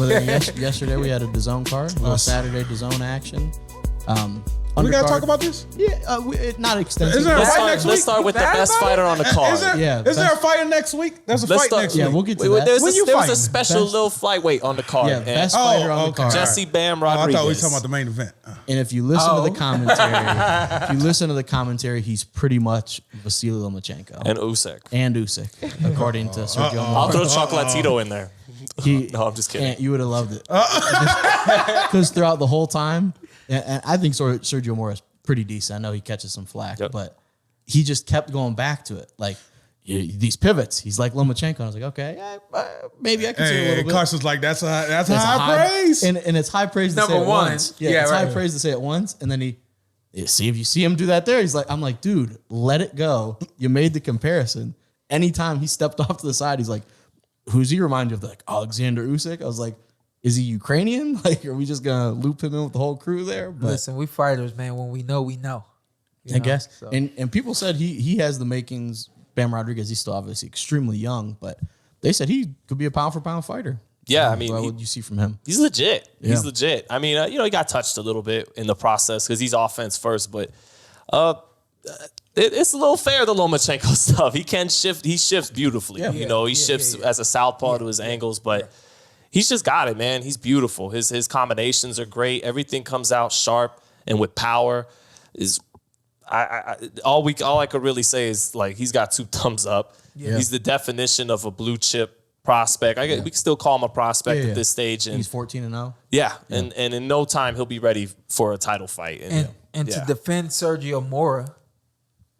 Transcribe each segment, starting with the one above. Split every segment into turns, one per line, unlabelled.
But then yesterday we had a DAZN card, a little Saturday DAZN action.
We gotta talk about this?
Yeah, not extensive.
Is there a fight next week?
Let's start with the best fighter on the card.
Is there a fight next week? There's a fight next week.
Yeah, we'll get to that.
There was a special little flyweight on the card.
Yeah, best fighter on the card.
Jesse Bam Rodriguez.
I thought we were talking about the main event.
And if you listen to the commentary, he's pretty much Vasily Lomachenko
And Usyk.
According to Sergio Mora.
I'll throw Chocolatito in there. No, I'm just kidding.
You would have loved it. Because throughout the whole time, and I think Sergio Mora is pretty decent. I know he catches some flack, but he just kept going back to it. Like, these pivots. He's like Lomachenko. I was like, okay, maybe I can see a little bit.
Carson's like, that's high praise.
And it's high praise to say it once. Yeah, it's high praise to say it once. And then if you see him do that there, I'm like, dude, let it go. You made the comparison. Anytime he stepped off to the side, he's like, who's he remind you of? Like Alexander Usyk? I was like, is he Ukrainian? Like, are we just gonna loop him in with the whole crew there? But
listen, we fighters, man. When we know, we know.
I guess. So. And people said he has the makings. Bam Rodriguez, he's still obviously extremely young, but they said he could be a pound for pound fighter.
Yeah, I mean,
what would you see from him?
He's legit. Yeah. He's legit. I mean, he got touched a little bit in the process because he's offense first, but it's a little fair, the Lomachenko stuff. He can shift. He shifts beautifully. Yeah. He shifts as a southpaw to his angles, but he's just got it, man. He's beautiful. His combinations are great. Everything comes out sharp and with power. All I could really say is, like, he's got 2 thumbs up. Yeah. He's the definition of a blue chip prospect. We can still call him a prospect at this stage. And
he's 14-0.
Yeah, and in no time he'll be ready for a title fight.
And to defend Sergio Mora,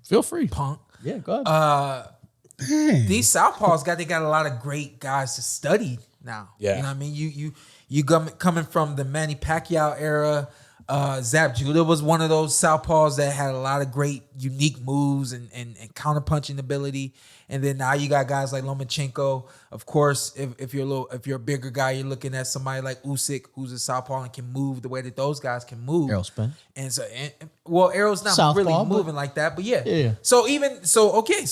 feel free,
punk.
Yeah, go ahead.
These southpaws got a lot of great guys to study now.
Yeah,
you know what I mean. You coming from the Manny Pacquiao era. Zab Judah was one of those southpaws that had a lot of great, unique moves and counterpunching ability. And then now you got guys like Lomachenko. Of course, if you're a bigger guy, you're looking at somebody like Usyk, who's a southpaw and can move the way that those guys can move.
Arrow spin.
And so, Arrow's not southpaw, really moving like that, but yeah. So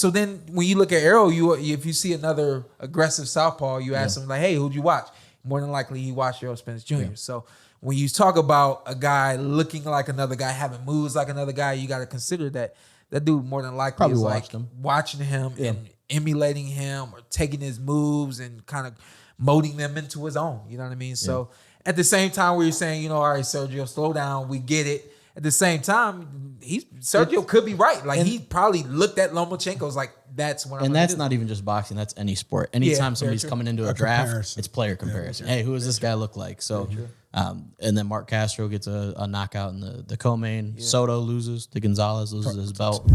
then when you look at Arrow, if you see another aggressive southpaw, you ask him like, hey, who'd you watch? More than likely, he watched Errol Spence Jr. Yeah. So when you talk about a guy looking like another guy, having moves like another guy, you got to consider that dude more than likely
probably
is like watching him and emulating him or taking his moves and kind of molding them into his own. You know what I mean? Yeah. So at the same time where you're saying, all right, Sergio, slow down, we get it. At the same time, Sergio could be right. Like, he probably looked at Lomachenko's like, that's what I'm
And that's not even just boxing. That's any sport. Anytime somebody's coming into a draft, comparison. It's player comparison. Hey, who does this guy look like? So, and then Mark Castro gets a knockout in the co-main. Yeah. Soto loses to Gonzalez, loses his belt.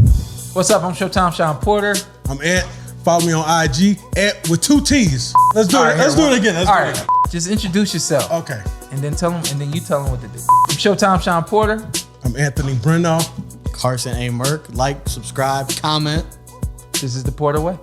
What's up? I'm Showtime Shawn Porter.
I'm Ant. Follow me on IG, Ant with 2 T's. Let's do it. Let's do it again. All right.
Just introduce yourself.
Okay.
And then you tell them what to do. I'm Showtime Shawn Porter.
I'm Anthony Brenagh.
Carson A. Merk. Like, subscribe, comment.
This is the Porter Way.